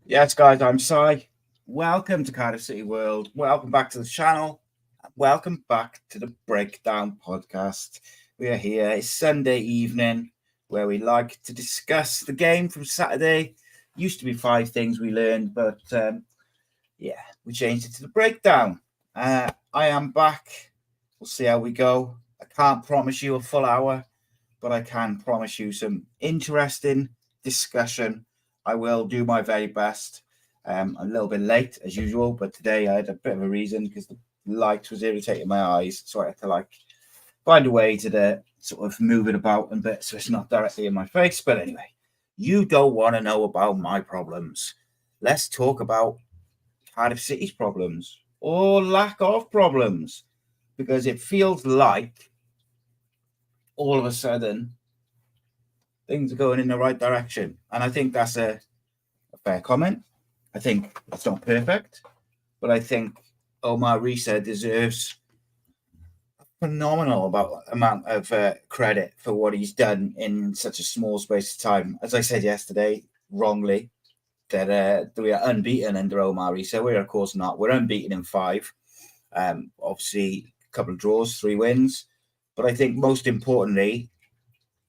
Yes, guys, I'm Si. Welcome to Cardiff City World. Welcome back to the channel. Welcome back to the Breakdown podcast. We are here. It's Sunday evening where we like to discuss the game from Saturday. Used to be 5 things we learned, but we changed it to the Breakdown. I am back. We'll see how we go. I can't promise you a full hour, but I can promise you some interesting discussion. I will do my very best. I'm a little bit late as usual, but today I had a bit of a reason because the light was irritating my eyes, so I had to find a way to sort of move it about a bit so it's not directly in my face. But anyway, you don't want to know about my problems. Let's talk about Cardiff City's problems or lack of problems, because it feels like all of a sudden things are going in the right direction. And I think that's a fair comment. I think it's not perfect, but I think Omar Riza deserves a phenomenal amount of credit for what he's done in such a small space of time. As I said yesterday, wrongly, that we are unbeaten under Omar Riza. We're, of course, not. We're unbeaten in 5. Obviously, a couple of draws, 3 wins. But I think most importantly,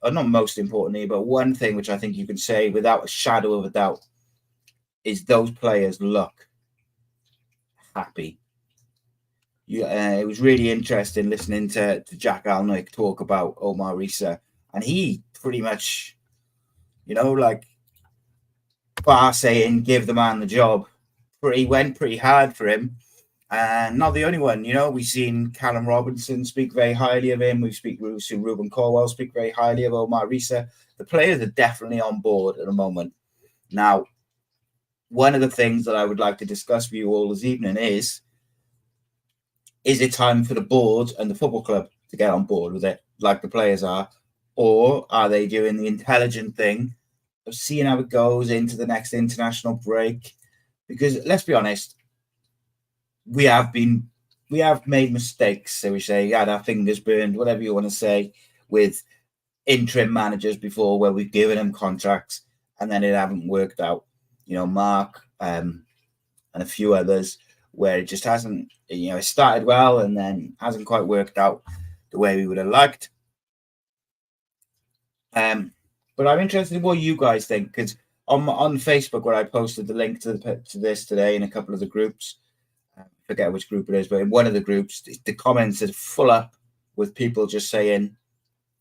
or not most importantly, but one thing which I think you can say without a shadow of a doubt is those players look happy. It was really interesting listening to Jack Alnwick talk about Omar Riza, and he pretty much, bar saying, give the man the job. He went pretty hard for him. And not the only one, we've seen Callum Robinson speak very highly of him. We've seen Ruben Colwell speak very highly of Omar Riza. The players are definitely on board at the moment. Now, one of the things that I would like to discuss with you all this evening is it time for the board and the football club to get on board with it, like the players are? Or are they doing the intelligent thing of seeing how it goes into the next international break? Because let's be honest, we have made mistakes, so we say, had our fingers burned, whatever you want to say, with interim managers before, where we've given them contracts and then it haven't worked out. Mark and a few others, where it just hasn't, it started well and then hasn't quite worked out the way we would have liked. But I'm interested in what you guys think, because on Facebook, where I posted the link to this today in a couple of the groups, I forget which group it is, but in one of the groups, the comments are full up with people just saying,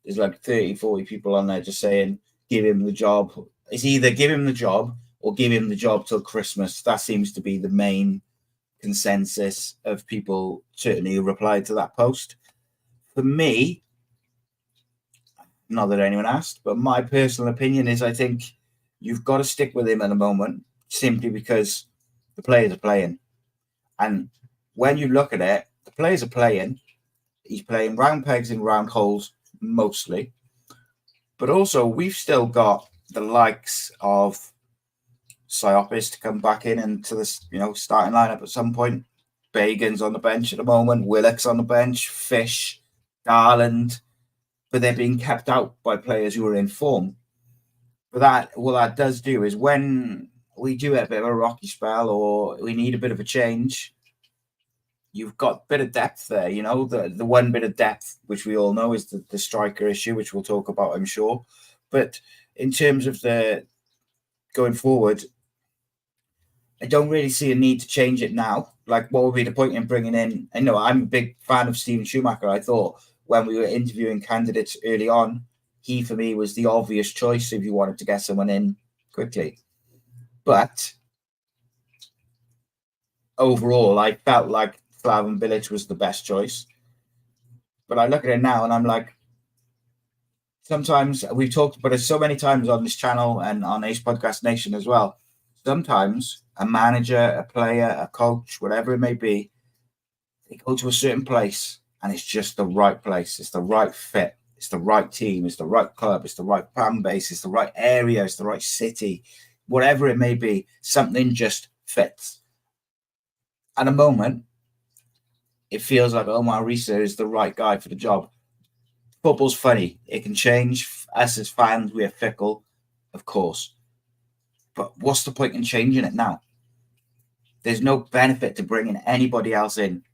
there's like 30, 40 people on there just saying, give him the job. It's either give him the job or give him the job till Christmas. That seems to be the main consensus of people, certainly, who replied to that post. For me, not that anyone asked, but my personal opinion is I think you've got to stick with him at the moment, simply because the players are playing. And when you look at it, the players are playing. He's playing round pegs in round holes mostly. But also, we've still got the likes of Siopis to come back in into this, starting lineup at some point. Bagan's on the bench at the moment. Willock's on the bench. Fish, Garland. But they're being kept out by players who are in form. But what that does do is, when we do have a bit of a rocky spell or we need a bit of a change, you've got a bit of depth there. The one bit of depth, which we all know, is the striker issue, which we'll talk about, I'm sure. But in terms of the going forward, I don't really see a need to change it now. Like, what would be the point in bringing in? I know I'm a big fan of Steven Schumacher. I thought when we were interviewing candidates early on, he, for me, was the obvious choice if you wanted to get someone in quickly. But overall, I felt like Slaven Bilic was the best choice. But I look at it now and I'm like, sometimes we've talked about it so many times on this channel and on Ace Podcast Nation as well. Sometimes a manager, a player, a coach, whatever it may be, they go to a certain place and it's just the right place. It's the right fit. It's the right team. It's the right club. It's the right fan base. It's the right area. It's the right city. Whatever it may be, something just fits. At a moment, it feels like Omar Riza is the right guy for the job. Football's funny. It can change. Us as fans, we are fickle, of course. But what's the point in changing it now? There's no benefit to bringing anybody else in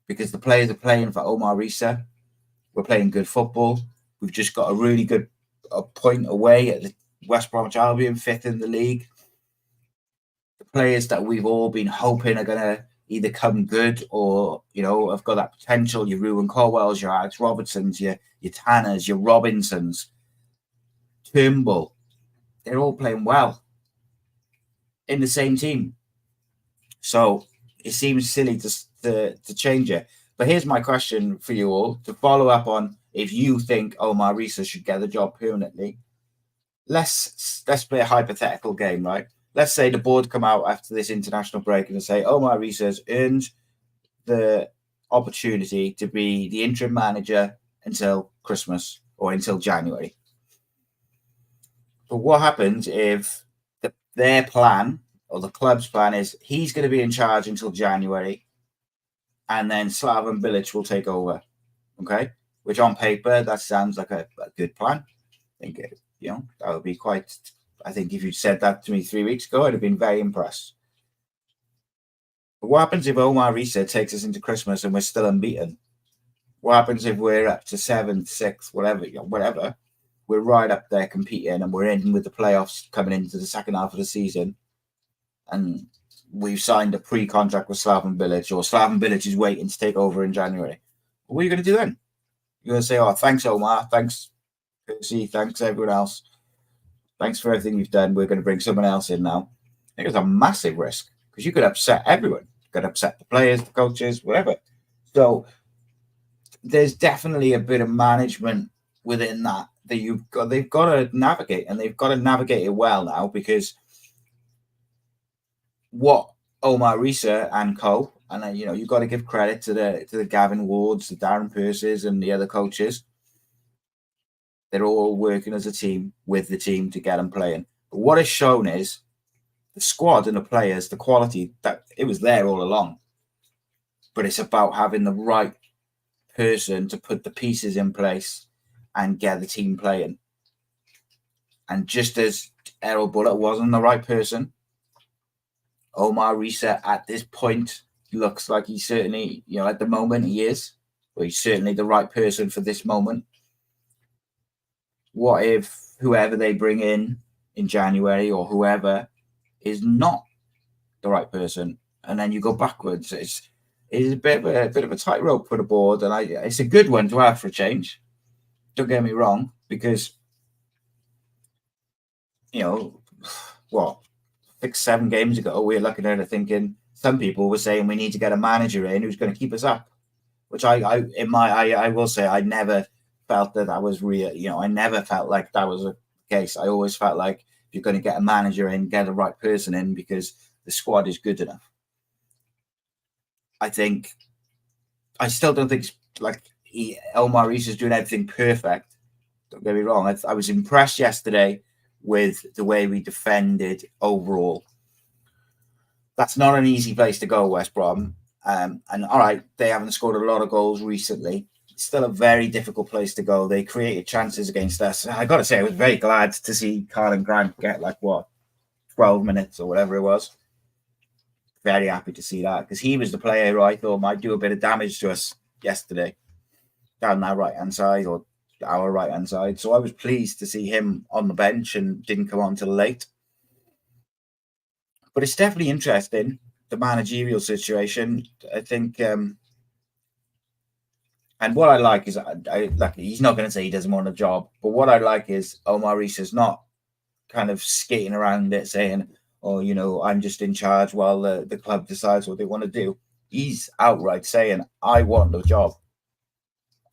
because the players are playing for Omar Riza. We're playing good football. We've just got a really good point away at the West Bromwich Albion, 5th in the league. The players that we've all been hoping are going to either come good or, have got that potential. Your Ruben Colwells, your Alex Robertsons, your Tanners, your Robinsons, Turnbull. They're all playing well in the same team. So it seems silly to change it. But here's my question for you all to follow up on if you think Omar Riza should get the job permanently. Let's play a hypothetical game, right? Let's say the board come out after this international break and say Omar Riza has earned the opportunity to be the interim manager until Christmas or until January. But what happens if their plan or the club's plan is he's going to be in charge until January and then Slaven Bilic will take over? Okay, which on paper, that sounds like a good plan. I think, that would be quite... I think if you'd said that to me 3 weeks ago, I'd have been very impressed. But what happens if Omar Riza takes us into Christmas and we're still unbeaten? What happens if we're up to 7th, 6th, whatever? We're right up there competing and we're in with the playoffs coming into the second half of the season. And we've signed a pre-contract with Slaven Bilic, or Slaven Bilic is waiting to take over in January. What are you going to do then? You're going to say, thanks, Omar. Thanks, Percy. Thanks, everyone else. Thanks for everything you've done. We're going to bring someone else in now. I think it's a massive risk because you could upset everyone. You could upset the players, the coaches, whatever. So there's definitely a bit of management within that they've got to navigate, and they've got to navigate it well now, because what Omar Riza and co, and you've got to give credit to the Gavin Wards, the Darren Purses, and the other coaches. They're all working as a team with the team to get them playing. But what it's shown is the squad and the players, the quality, that it was there all along. But it's about having the right person to put the pieces in place and get the team playing. And just as Errol Bullock wasn't the right person, Omar Riza at this point looks like he's certainly, at the moment he is, but he's certainly the right person for this moment. What if whoever they bring in January or whoever is not the right person, and then you go backwards? It's a bit of a tightrope for the board, and it's a good one to have for a change. Don't get me wrong, because 6-7 games ago we were looking at it thinking, some people were saying we need to get a manager in who's going to keep us up, which I will say I never felt that was real. I never felt like that was a case. I always felt like if you're going to get a manager in, get the right person in, because the squad is good enough. I still don't think Omar Riza is doing everything perfect. Don't get me wrong. I was impressed yesterday with the way we defended overall. That's not an easy place to go, West Brom. And all right, they haven't scored a lot of goals recently. It's still a very difficult place to go. They created chances against us. I got to say, I was very glad to see Carlin Grant get 12 minutes or whatever it was. Very happy to see that, because he was the player who I thought might do a bit of damage to us yesterday down that right-hand side, or our right-hand side. So I was pleased to see him on the bench and didn't come on till late. But it's definitely interesting, the managerial situation. I think... and what I like is, he's not going to say he doesn't want a job, but what I like is Omar Riza's not kind of skating around it saying, I'm just in charge while the club decides what they want to do. He's outright saying, I want the job.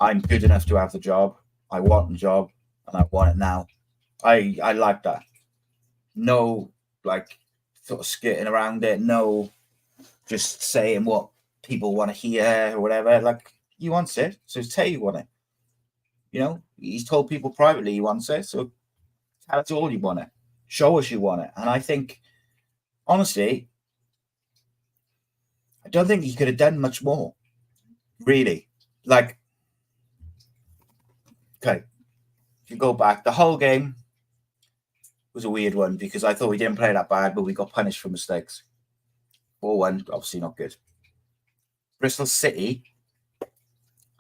I'm good enough to have the job. I want the job, and I want it now. I like that. No, sort of skirting around it. No, just saying what people want to hear or whatever. He wants it, so tell you want it. He's told people privately he wants it, so tell us all you want it. Show us you want it. And I think, honestly, I don't think he could have done much more, really. Okay, if you go back, the whole game, was a weird one because I thought we didn't play that bad, but we got punished for mistakes. 4-1, obviously not good. Bristol City,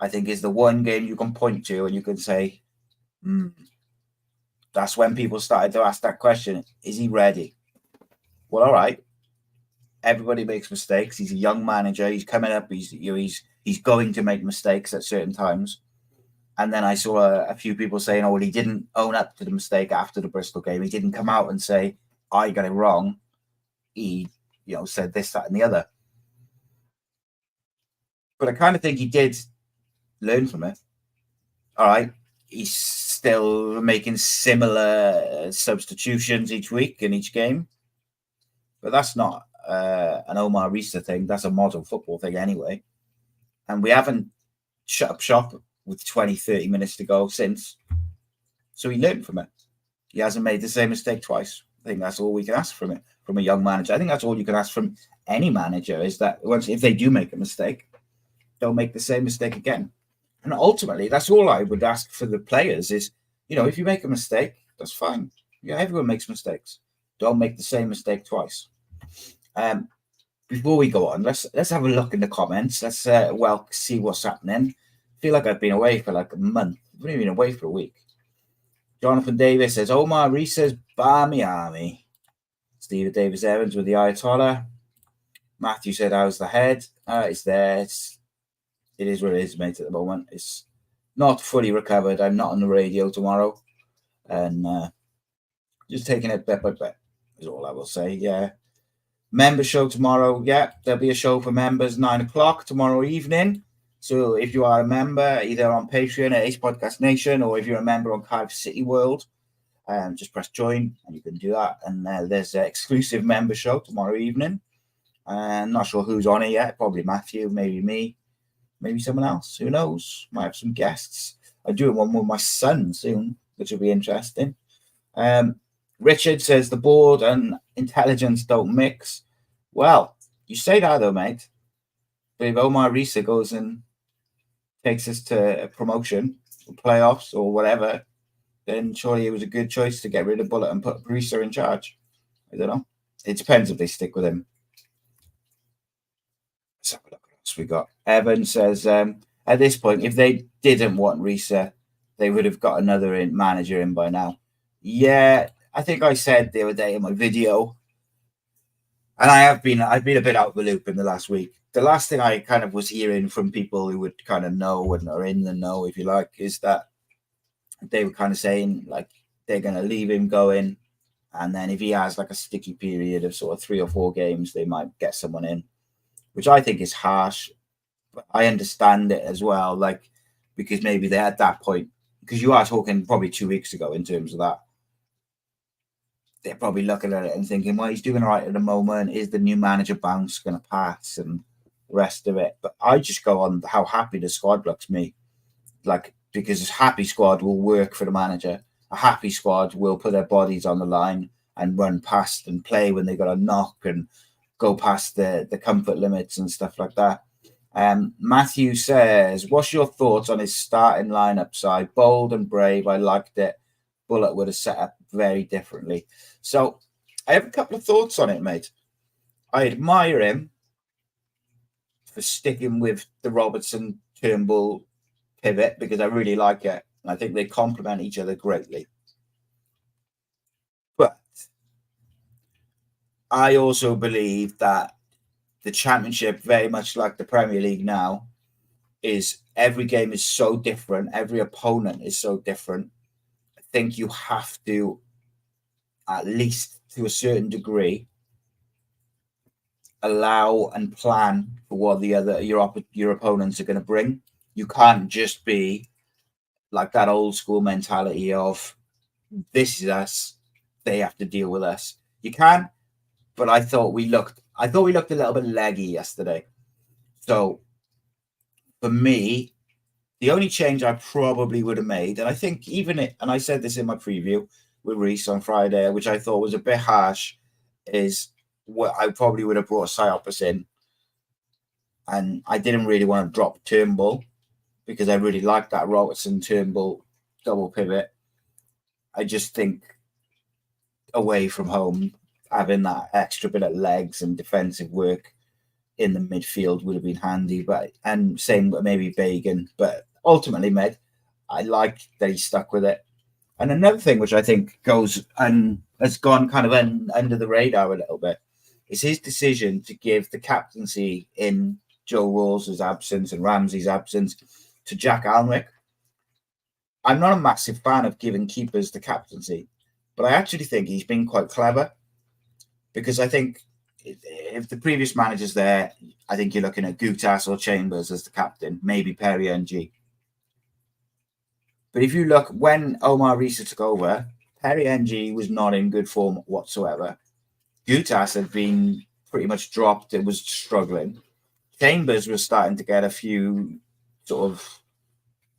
I think, is the one game you can point to and you can say, that's when people started to ask that question, is he ready? Well, all right. Everybody makes mistakes. He's a young manager. He's coming up. He's going to make mistakes at certain times. And then I saw a few people saying, oh, well, he didn't own up to the mistake after the Bristol game. He didn't come out and say, I got it wrong. He, said this, that, and the other. But I kind of think he did learn from it. All right. He's still making similar substitutions each week in each game. But that's not an Omar Riza thing. That's a modern football thing anyway. And we haven't shut up shop with 20, 30 minutes to go since. So he learned from it. He hasn't made the same mistake twice. I think that's all we can ask from it, from a young manager. I think that's all you can ask from any manager is that if they do make a mistake, don't make the same mistake again. And ultimately, that's all I would ask for the players is, if you make a mistake, that's fine. Yeah, everyone makes mistakes. Don't make the same mistake twice. Before we go on, let's have a look in the comments. Let's see what's happening. I feel like I've been away for like a month. I've only been away for a week. Jonathan Davis says, Omar Riza's Barmy Army. Steve Davis Evans with the Ayatollah. Matthew said, how's the head? It's there. It is what it is, mate, at the moment. It's not fully recovered. I'm not on the radio tomorrow. And just taking it bit by bit is all I will say. Yeah. Member show tomorrow. Yeah, there'll be a show for members 9:00 tomorrow evening. So if you are a member, either on Patreon at AcePodcastNation or if you're a member on Cardiff City World, just press join and you can do that. And there's an exclusive member show tomorrow evening. I'm not sure who's on it yet. Probably Matthew, maybe me, maybe someone else. Who knows? Might have some guests. I'm doing one with my son soon, which will be interesting. Richard says the board and intelligence don't mix. Well, you say that though, mate. But if Omar Riza goes and takes us to a promotion or playoffs or whatever, then surely it was a good choice to get rid of Bullet and put Riza in charge. I don't know. It depends if they stick with him. Let's have a look at what we got. Evan says, at this point, if they didn't want Riza, they would have got another manager in by now. Yeah, I think I said the other day in my video, and I've been a bit out of the loop in the last week. The last thing I kind of was hearing from people who would kind of know and are in the know, if you like, is that they were kind of saying like they're going to leave him going, and then if he has like a sticky period of sort of 3 or 4 games, they might get someone in, which I think is harsh. But I understand it as well, like because maybe they're at that point, because you are talking probably 2 weeks ago in terms of that. They're probably looking at it and thinking, well, he's doing all right at the moment. Is the new manager bounce going to pass and the rest of it? But I just go on how happy the squad looks me. Like, because a happy squad will work for the manager. A happy squad will put their bodies on the line and run past and play when they got a knock and go past the comfort limits and stuff like that. Matthew says, what's your thoughts on his starting lineup side? Bold and brave. I liked it. Bullet would have set up very differently. So I have a couple of thoughts on it, mate. I admire him for sticking with the Robertson Turnbull pivot because I really like it. I think they complement each other greatly. But I also believe that the Championship, very much like the Premier League now, is every game is so different. Every opponent is so different. I think you have to, at least to a certain degree, allow and plan for what your opponents are going to bring. You can't just be like that old school mentality of this is us, they have to deal with us. You can, but I thought we looked a little bit leggy yesterday. So for me, the only change I probably would have made, and I think and I said this in my preview with Reese on Friday, which I thought was a bit harsh, is what I probably would have brought Psyopus in. And I didn't really want to drop Turnbull because I really like that Robertson Turnbull double pivot. I just think away from home, having that extra bit of legs and defensive work in the midfield would have been handy. And same maybe Bagan, but ultimately, mate, I like that he stuck with it. And another thing which I think goes and has gone kind of under the radar a little bit is his decision to give the captaincy in Joe Rawls' absence and Ramsey's absence to Jack Alnwick. I'm not a massive fan of giving keepers the captaincy, but I actually think he's been quite clever, because I think if the previous manager's there, I think you're looking at Gutas or Chambers as the captain, maybe Perry NG. But if you look, when Omar Riza took over, Perry NG was not in good form whatsoever. Gutas had been pretty much dropped. It was struggling. Chambers was starting to get a few sort of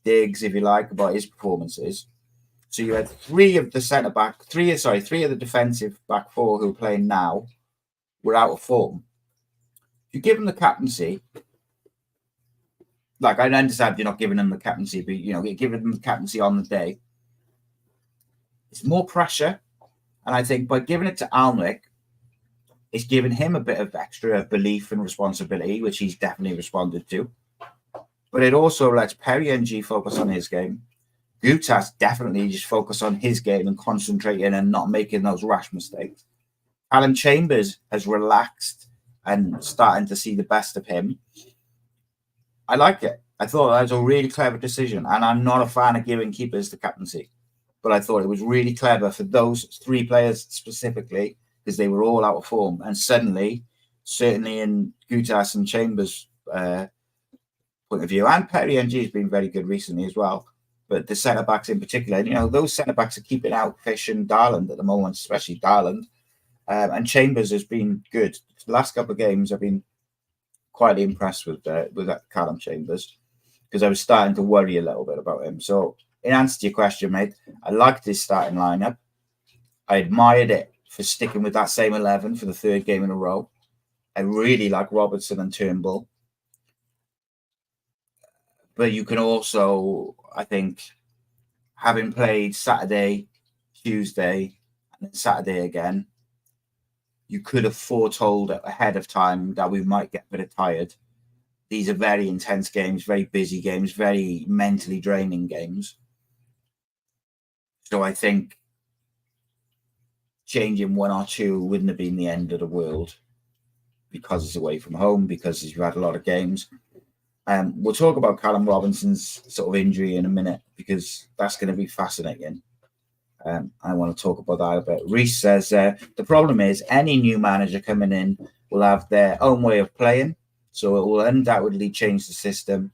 digs, if you like, about his performances. So you had three of the defensive back four who are playing now were out of form. If you give them the captaincy, like, I understand you're not giving them the captaincy, but you're giving them the captaincy on the day. It's more pressure, and I think by giving it to Alnwick, it's giving him a bit of extra belief and responsibility, which he's definitely responded to. But it also lets Perry NG focus on his game. Gutas definitely just focus on his game and concentrating and not making those rash mistakes. Alan Chambers has relaxed and starting to see the best of him. I like it. I thought that was a really clever decision, and I'm not a fan of giving keepers the captaincy, but I thought it was really clever for those three players specifically, because they were all out of form, and suddenly, certainly in Gutas and Chambers' point of view, and Perry NG has been very good recently as well, but the centre-backs in particular, those centre-backs are keeping out Fish and Darland at the moment, especially Darland, and Chambers has been good. The last couple of games I've been quite impressed with that Callum Chambers, because I was starting to worry a little bit about him. So in answer to your question, mate, I liked his starting lineup. I admired it for sticking with that same 11 for the third game in a row. I really like Robertson and Turnbull. But you can also, I think, having played Saturday, Tuesday, and then Saturday again, you could have foretold ahead of time that we might get a bit tired. These are very intense games, very busy games, very mentally draining games. So I think changing one or two wouldn't have been the end of the world, because it's away from home, because you've had a lot of games. We'll talk about Callum Robinson's sort of injury in a minute, because that's going to be fascinating. I want to talk about that a bit. Reese says, the problem is any new manager coming in will have their own way of playing, so it will undoubtedly change the system,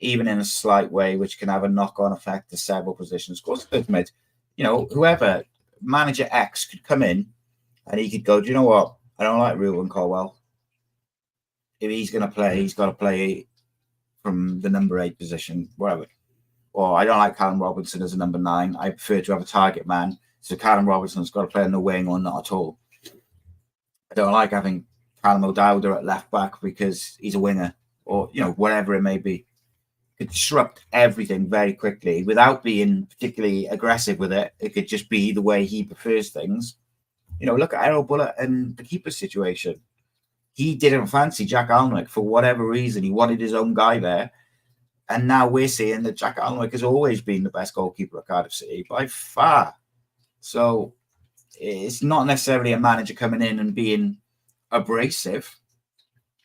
even in a slight way, which can have a knock-on effect to several positions. Of course, mate, whoever, manager X could come in and he could go, do you know what? I don't like Ruben Colwell. If he's going to play, he's got to play from the number 8 position, whatever. Or I don't like Callum Robinson as a number 9. I prefer to have a target man. So Callum Robinson's got to play on the wing or not at all. I don't like having Callum O'Dowd at left back because he's a winger, or whatever it may be. Could disrupt everything very quickly without being particularly aggressive with it. It could just be the way he prefers things. Look at Errol Bullock and the keeper situation. He didn't fancy Jack Alnwick for whatever reason. He wanted his own guy there. And now we're seeing that Jack Alnwick has always been the best goalkeeper at Cardiff City by far. So it's not necessarily a manager coming in and being abrasive.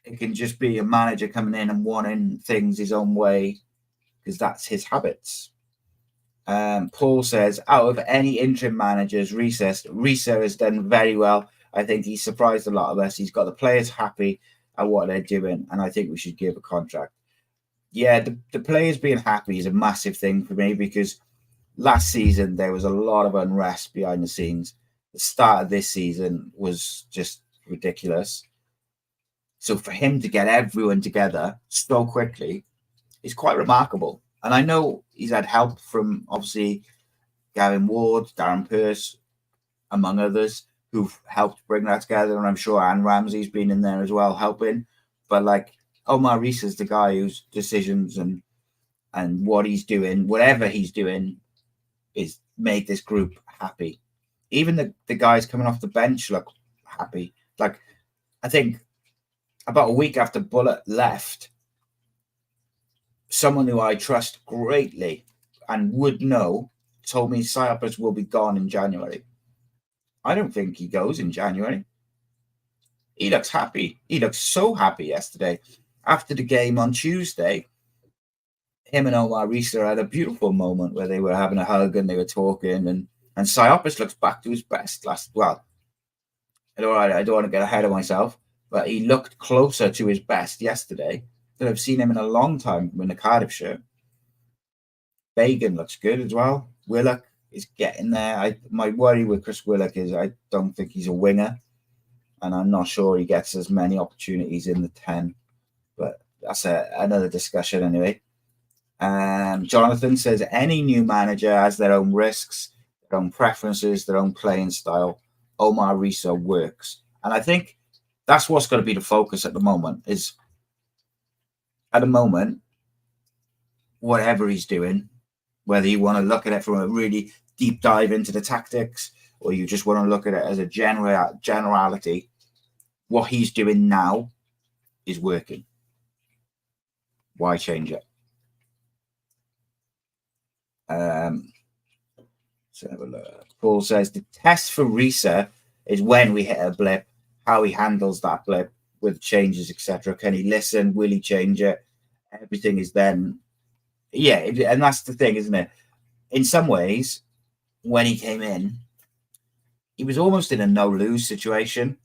It can just be a manager coming in and wanting things his own way, because that's his habits. Paul says, out of any interim managers, Riza has done very well. I think he's surprised a lot of us. He's got the players happy at what they're doing, and I think we should give a contract. Yeah, the players being happy is a massive thing for me, because last season there was a lot of unrest behind the scenes. The start of this season was just ridiculous. So for him to get everyone together so quickly is quite remarkable. And I know he's had help from, obviously, Gavin Ward, Darren Pearce, among others, who've helped bring that together. And I'm sure Anne Ramsey's been in there as well, helping. But Omar Riza is the guy whose decisions and what he's doing, whatever he's doing, is made this group happy. Even the guys coming off the bench look happy. Like, I think about a week after Bullet left, someone who I trust greatly and would know told me Cyprus will be gone in January. I don't think he goes in January. He looks happy. He looked so happy yesterday. After the game on Tuesday, him and Omar Riza had a beautiful moment where they were having a hug and they were talking, and Cyprus looks back to his best I don't want to get ahead of myself, but he looked closer to his best yesterday than I've seen him in a long time in the Cardiff shirt. Bagan looks good as well. Willock is getting there. My worry with Chris Willock is I don't think he's a winger, and I'm not sure he gets as many opportunities in the 10, but that's another discussion anyway. Jonathan says any new manager has their own risks, their own preferences, their own playing style. Omar Riza works. And I think that's what's going to be the focus at the moment is, at the moment, whatever he's doing, whether you want to look at it from a really deep dive into the tactics or you just want to look at it as a generality, what he's doing now is working. Why change it? So have a look. Paul says the test for Riza is when we hit a blip, how he handles that blip with changes, etc. Can he listen? Will he change it? Everything is then, yeah, and that's the thing, isn't it? In some ways, when he came in, he was almost in a no-lose situation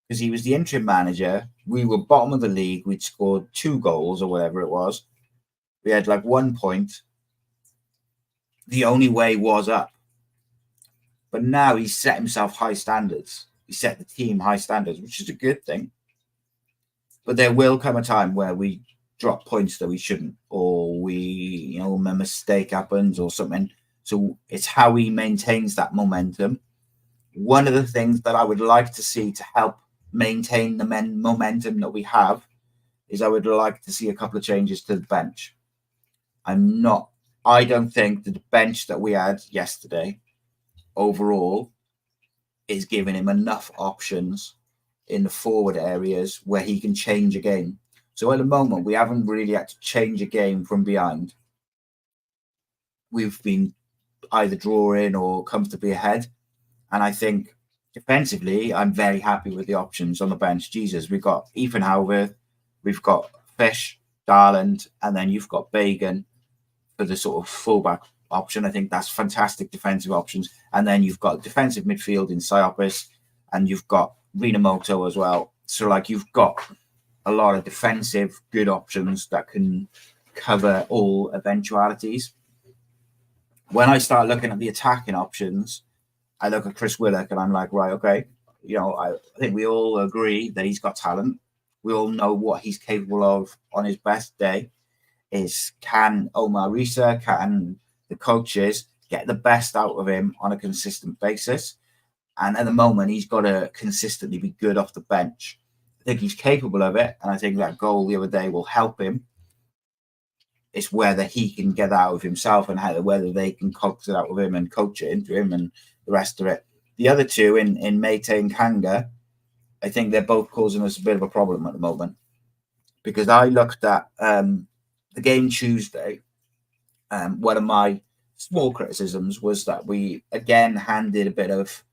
because he was the interim manager. We were bottom of the league. We'd scored 2 goals or whatever it was. We had like 1 point. The only way was up. But now he's set himself high standards. He set the team high standards, which is a good thing. But there will come a time where we drop points that we shouldn't, or a mistake happens or something. So it's how he maintains that momentum. One of the things that I would like to see to help maintain the momentum that we have is I would like to see a couple of changes to the bench. I don't think the bench that we had yesterday overall is giving him enough options in the forward areas where he can change a game. So at the moment, we haven't really had to change a game from behind. We've been either drawing or comfortably ahead. And I think defensively, I'm very happy with the options on the bench. Jesus, we've got Ethan Howard, we've got Fish, Darland, and then you've got Bagan for the sort of fullback option. I think that's fantastic defensive options. And then you've got defensive midfield in Cyprus, and you've got Rinamoto as well. So like you've got a lot of defensive good options that can cover all eventualities. When I start looking at the attacking options, I look at Chris Willock and I'm like, right, okay, I think we all agree that he's got talent. We all know what he's capable of on his best day. Can Omar Riza, can the coaches get the best out of him on a consistent basis? And at the moment, he's got to consistently be good off the bench. I think he's capable of it, and I think that goal the other day will help him. It's whether he can get out of himself and whether they can coax it out of him and coach it into him and the rest of it. The other two in Mate and Kanga, I think they're both causing us a bit of a problem at the moment. Because I looked at the game Tuesday, one of my small criticisms was that we again handed a bit of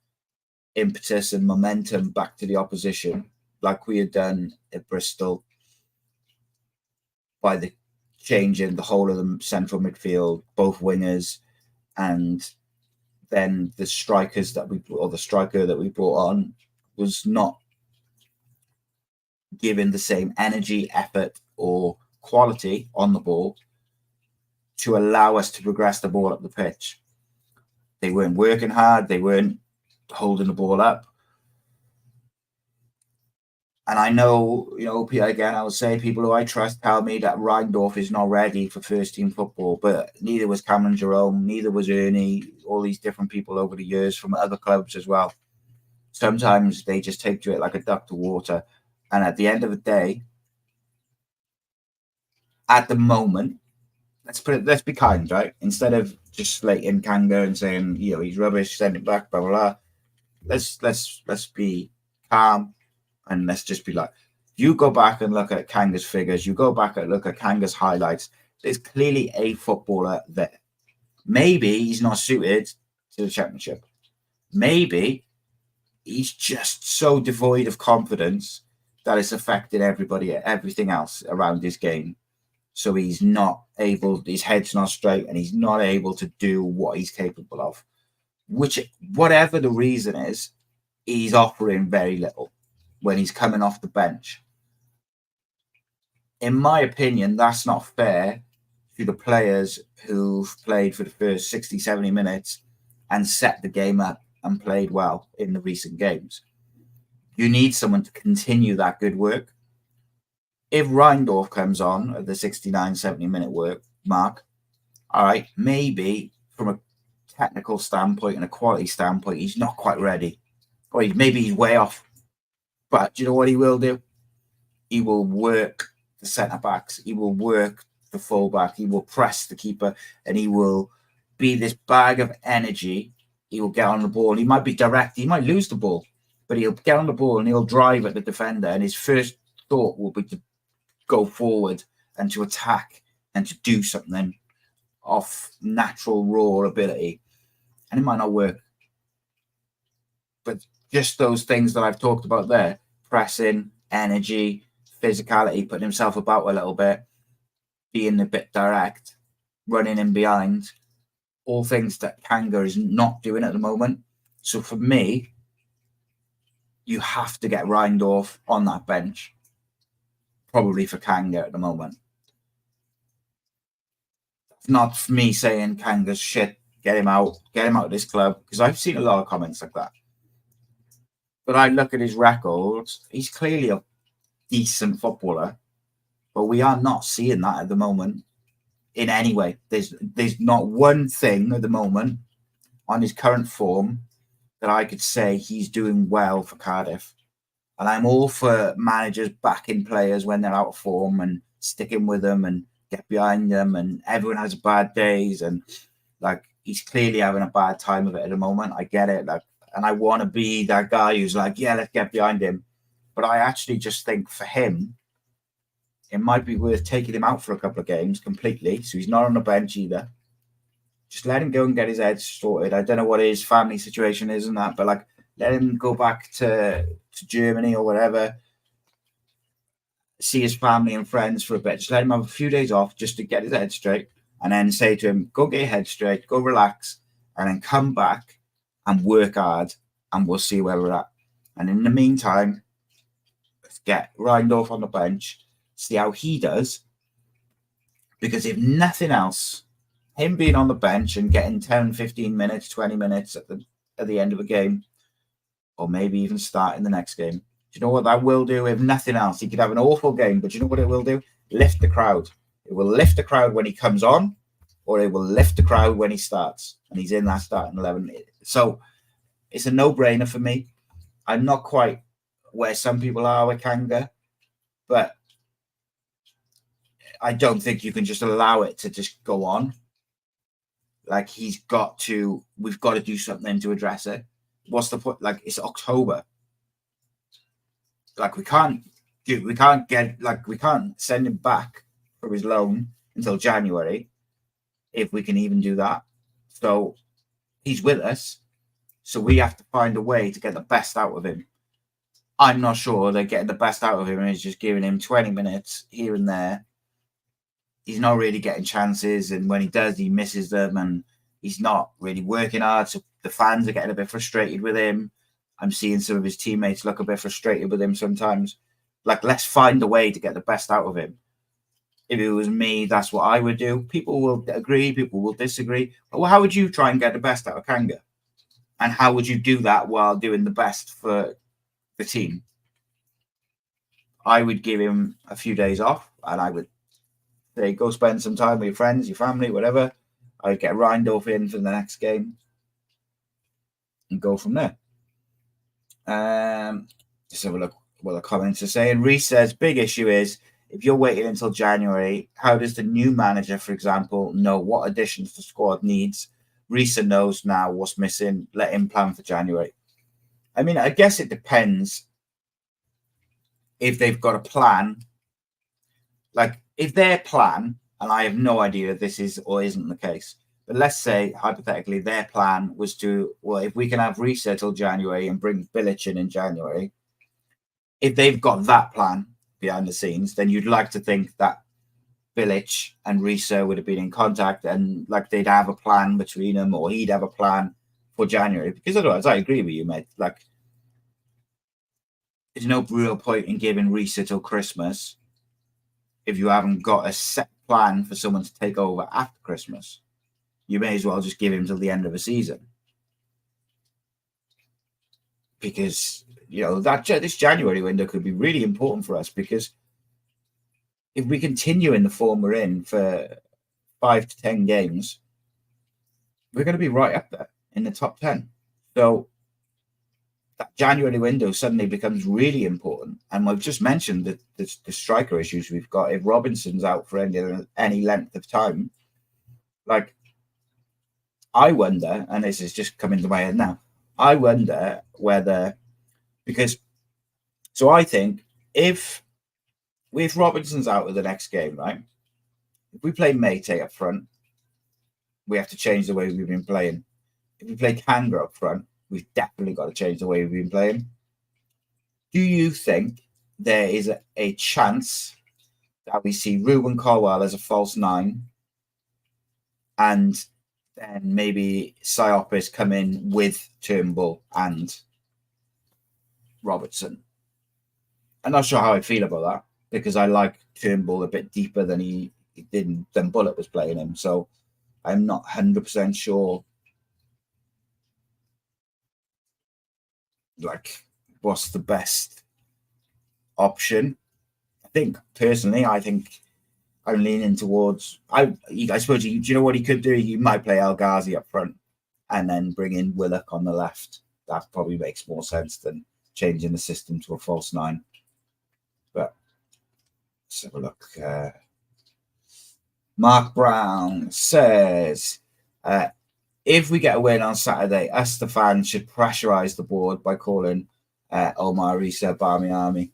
impetus and momentum back to the opposition, like we had done at Bristol, by the change in the whole of the central midfield, both wingers, and then the striker that we brought on was not given the same energy, effort, or quality on the ball to allow us to progress the ball up the pitch. They weren't working hard. They weren't holding the ball up. And I know, again, I will say people who I trust tell me that Reindorf is not ready for first team football, but neither was Cameron Jerome, neither was Ernie, all these different people over the years from other clubs as well. Sometimes they just take to it like a duck to water. And at the end of the day, at the moment, let's be kind, right? Instead of just slating Kanga and saying, he's rubbish, send it back, blah, blah, blah. let's be calm, and let's just be like, you go back and look at Kanga's figures, you go back and look at Kanga's highlights. There's clearly a footballer there. Maybe he's not suited to the Championship. Maybe he's just so devoid of confidence that it's affecting everything else around his game. So he's not able, his head's not straight, and he's not able to do what he's capable of. Whatever the reason is, he's offering very little when he's coming off the bench. In my opinion, that's not fair to the players who've played for the first 60, 70 minutes and set the game up and played well in the recent games. You need someone to continue that good work. If Reindorf comes on at the 69, 70-minute work mark, all right, maybe from a technical standpoint and a quality standpoint, he's not quite ready. Or maybe he's way off. But do you know what he will do? He will work the centre-backs. He will work the full-back. He will press the keeper. And he will be this bag of energy. He will get on the ball. He might be direct. He might lose the ball. But he'll get on the ball and he'll drive at the defender. And his first thought will be to go forward and to attack and to do something off natural, raw ability. And it might not work. But just those things that I've talked about there, pressing, energy, physicality, putting himself about a little bit, being a bit direct, running in behind, all things that Kanga is not doing at the moment. So for me, you have to get Reindorf on that bench, probably for Kanga at the moment. It's not for me saying Kanga's shit, get him out of this club, because I've seen a lot of comments like that. But I look at his records, he's clearly a decent footballer, but we are not seeing that at the moment in any way. There's not one thing at the moment on his current form that I could say he's doing well for Cardiff. And I'm all for managers backing players when they're out of form and sticking with them and get behind them, and everyone has bad days, and like he's clearly having a bad time of it at the moment. I get it, like, and I want to be that guy who's like, yeah, let's get behind him. But I actually just think for him, it might be worth taking him out for a couple of games completely, so he's not on the bench either. Just let him go and get his head sorted. I don't know what his family situation is and that, but like, let him go back to Germany or whatever, see his family and friends for a bit. Just let him have a few days off just to get his head straight, and then say to him, go get your head straight, go relax, and then come back and work hard, and we'll see where we're at. And in the meantime, let's get Reindorf on the bench, see how he does, because if nothing else, him being on the bench and getting 10, 15 minutes, 20 minutes at the end of a game, or maybe even starting the next game, do you know what that will do? If nothing else, he could have an awful game, but you know what it will do? Lift the crowd. It will lift the crowd when he comes on, or it will lift the crowd when he starts and he's in that starting 11. So it's a no-brainer for me. I'm not quite where some people are with Kanga, but I don't think you can just allow it to just go on. Like, we've got to do something to address it. What's the point? Like, it's October. Like, we can't send him back for his loan until January, if we can even do that. So he's with us. So we have to find a way to get the best out of him. I'm not sure they're getting the best out of him and it's just giving him 20 minutes here and there. He's not really getting chances, and when he does, he misses them, and he's not really working hard. So the fans are getting a bit frustrated with him. I'm seeing some of his teammates look a bit frustrated with him sometimes. Like, let's find a way to get the best out of him. If it was me, that's what I would do. People will agree, people will disagree. But how would you try and get the best out of Kanga? And how would you do that while doing the best for the team? I would give him a few days off, and I would say, go spend some time with your friends, your family, whatever. I'd get Reindorf in for the next game and go from there. Just have a look what the comments are saying. Reese says, big issue is, if you're waiting until January, how does the new manager, for example, know what additions the squad needs? Riza knows now what's missing. Let him plan for January. I mean, I guess it depends if they've got a plan. Like, if their plan, and I have no idea if this is or isn't the case, but let's say, hypothetically, their plan was to, well, if we can have Riza till January and bring Bilic in January, if they've got that plan behind the scenes, then you'd like to think that Bilic and Riza would have been in contact and like they'd have a plan between them, or he'd have a plan for January. Because otherwise, I agree with you, mate. Like, there's no real point in giving Riza till Christmas if you haven't got a set plan for someone to take over after Christmas. You may as well just give him till the end of the season. Because, you know, this January window could be really important for us, because if we continue in the form we're in for 5 to 10 games, we're going to be right up there in the top 10. So that January window suddenly becomes really important. And I've just mentioned the striker issues we've got. If Robinson's out for any length of time, like, I wonder, and this is just coming to my head now, I wonder whether, because, so I think if Robinson's out of the next game, right, if we play Mate up front, we have to change the way we've been playing. If we play Kanga up front, we've definitely got to change the way we've been playing. Do you think there is a chance that we see Ruben Colwell as a false 9 and then maybe Siopis come in with Turnbull and Robertson? I'm not sure how I feel about that, because I like Turnbull a bit deeper than he did than Bullet was playing him. So I'm not 100% sure, like, what's the best option. I think I'm leaning towards, I suppose, do you know what he could do? He might play El Ghazi up front and then bring in Willock on the left. That probably makes more sense than changing the system to a false 9. But let's have a look. Mark Brown says, if we get a win on Saturday, us, the fans, should pressurize the board by calling Omar Riza Barmy Army.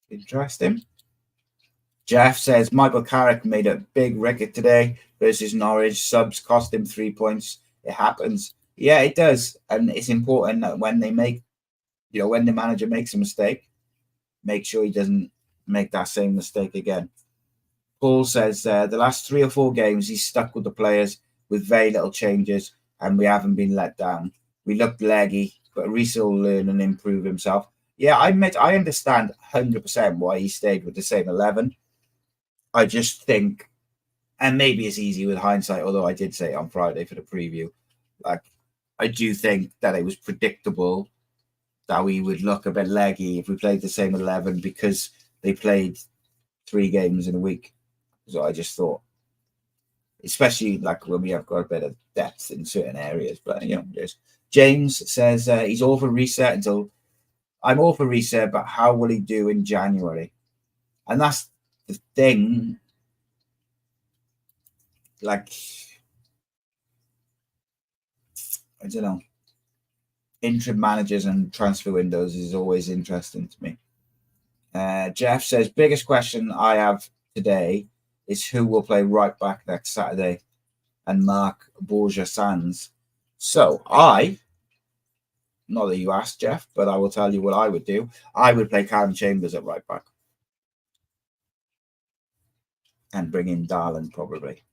Interesting. Jeff says, Michael Carrick made a big record today versus Norwich. Subs cost him 3 points. It happens. Yeah, it does. And it's important that when they make, when the manager makes a mistake, make sure he doesn't make that same mistake again. Paul says, the last 3 or 4 games, he's stuck with the players with very little changes, and we haven't been let down. We looked leggy, but Reece will learn and improve himself. Yeah, I understand 100% why he stayed with the same 11. I just think, and maybe it's easy with hindsight, although I did say it on Friday for the preview, like, I do think that it was predictable that we would look a bit leggy if we played the same 11, because they played 3 games in a week. So I just thought, especially like when we have got a bit of depth in certain areas. But, James says he's all for reset until I'm all for reset, but how will he do in January? And that's the thing. Like, I don't know. Interim managers and transfer windows is always interesting to me. Jeff says, biggest question I have today is who will play right back next Saturday, and Mark Borja Sands. So not that you asked, Jeff, but I will tell you what I would do. I would play Karen Chambers at right back and bring in Darlin probably.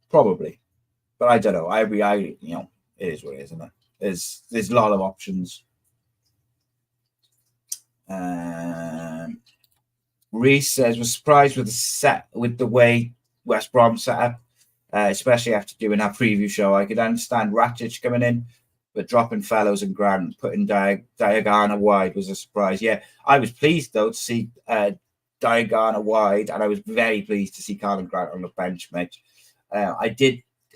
But I don't know. It is what it is, isn't it? There's a lot of options. Reese says, was surprised with the way West Brom set up, especially after doing our preview show. I could understand Rakitic coming in, but dropping Fellows and Grant, putting Diagana wide was a surprise. Yeah, I was pleased, though, to see Diagana wide, and I was very pleased to see Colin Grant on the bench, mate. I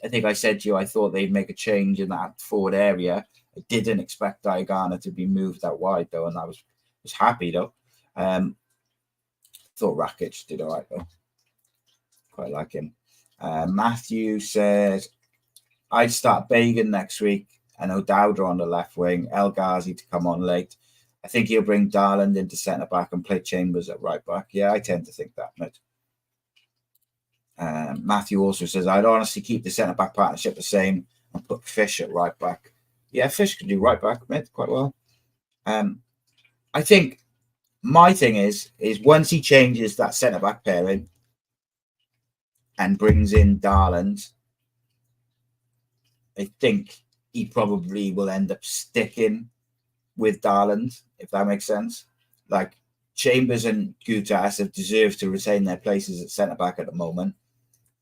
think I said to you, I thought they'd make a change in that forward area. I didn't expect Diagana to be moved that wide, though, and I was happy, though. Thought Rakitic did all right, though. Quite like him. Matthew says, I'd start Bagan next week. I know Dowder on the left wing, El Ghazi to come on late. I think he'll bring Darland into centre back and play Chambers at right back. Yeah, I tend to think that, mate. Matthew also says, I'd honestly keep the centre back partnership the same and put Fish at right back. Yeah, Fish can do right back, mate, quite well. I think my thing is once he changes that centre back pairing and brings in Darland, I think he probably will end up sticking with Darland, if that makes sense. Like, Chambers and Gutas have deserved to retain their places at centre back at the moment,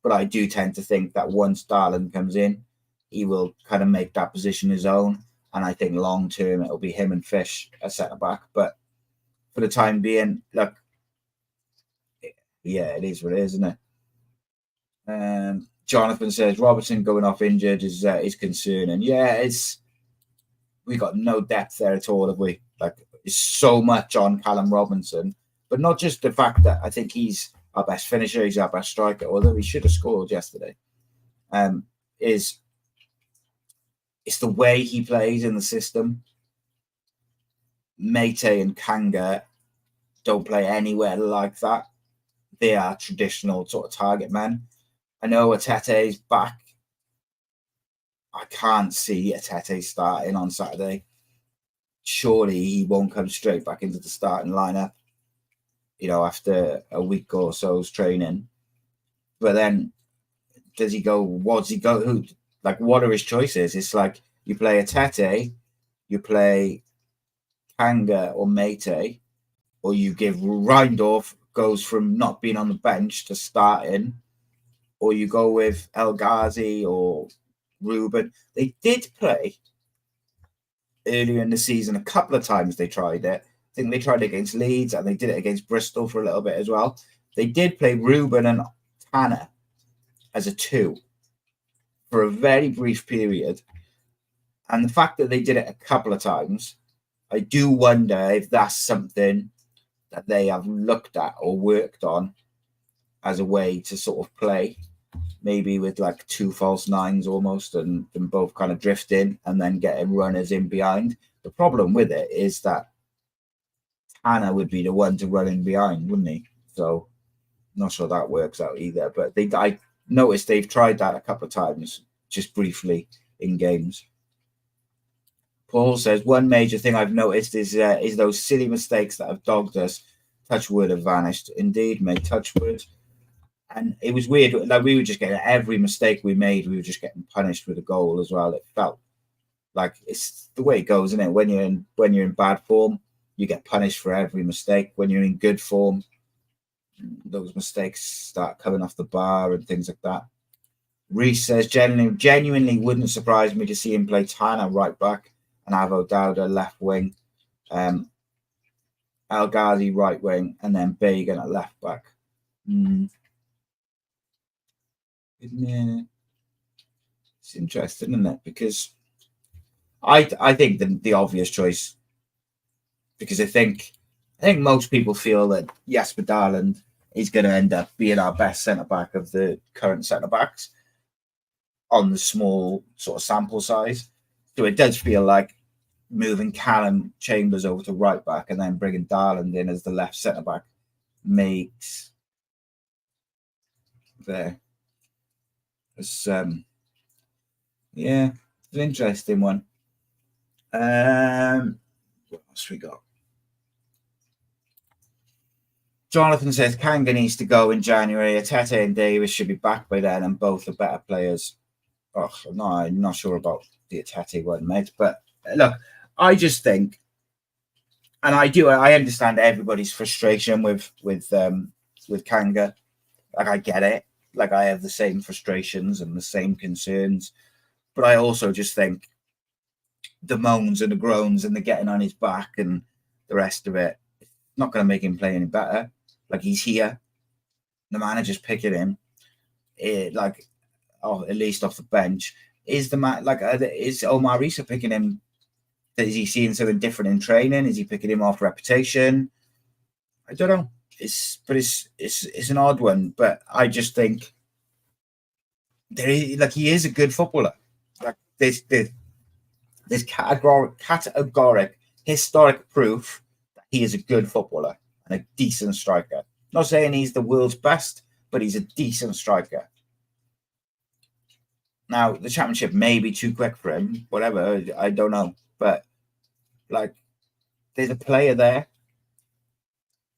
but I do tend to think that once Darland comes in, he will kind of make that position his own, and I think long term it'll be him and Fish at centre back. But for the time being, look, yeah, it is what it is, isn't it? Jonathan says Robertson going off injured is concerning. Yeah, we got no depth there at all, have we? Like, it's so much on Callum Robinson, but not just the fact that I think he's our best finisher, he's our best striker, although he should have scored yesterday. It's the way he plays in the system. Mate and Kanga don't play anywhere like that. They are traditional sort of target men. I know Atete's back. I can't see Atete starting on Saturday. Surely he won't come straight back into the starting lineup, after a week or so's training. But then does he go? What does he go? Who? Like, what are his choices? It's like you play Atete, you play Kanga or Mate, or you give Reindorf goes from not being on the bench to starting, or you go with El Ghazi or Ruben. They did play earlier in the season a couple of times. They tried it. I think they tried it against Leeds and they did it against Bristol for a little bit as well. They did play Ruben and Tanner as a 2 for a very brief period. And the fact that they did it a couple of times, I do wonder if that's something that they have looked at or worked on as a way to sort of play, maybe with like 2 false nines almost, and them both kind of drift in and then getting runners in behind. The problem with it is that Tanner would be the one to run in behind, wouldn't he? So I'm not sure that works out either. But I noticed they've tried that a couple of times, just briefly in games. Paul says, one major thing I've noticed is those silly mistakes that have dogged us. Touchwood have vanished. Indeed, mate, touchwood. And it was weird. Like, we were just getting every mistake we made, we were just getting punished with a goal as well. It felt like it's the way it goes, isn't it? When you're in bad form, you get punished for every mistake. When you're in good form, those mistakes start coming off the bar and things like that. Reese says, genuinely wouldn't surprise me to see him play Tanner right back and Avo Dowda left wing, El Ghazi right wing, and then Bagan at left back. Yeah. It's interesting, isn't it? Because I think the obvious choice, because I think most people feel that Jasper Darland is going to end up being our best centre back of the current centre backs on the small sort of sample size. So it does feel like moving Callum Chambers over to right back and then bringing Darland in as the left centre back makes there. It's it's an interesting one. What else we got? Jonathan says Kanga needs to go in January. Atete and Davis should be back by then, and both are better players. Oh no, I'm not sure about the Atete one, mate. But look, I just think, and I understand everybody's frustration with Kanga. Like, I get it. Like, I have the same frustrations and the same concerns, but I also just think the moans and the groans and the getting on his back and the rest of it, it's not going to make him play any better. Like, he's here, the manager's picking him, at least off the bench. Is Omar Riza picking him? Is he seeing something different in training? Is he picking him off reputation? I don't know. It's an odd one, but I just think he is a good footballer. Like, there's categoric historic proof that he is a good footballer and a decent striker. Not saying he's the world's best, but he's a decent striker. Now, the Championship may be too quick for him, whatever, I don't know. But, like, there's a player there.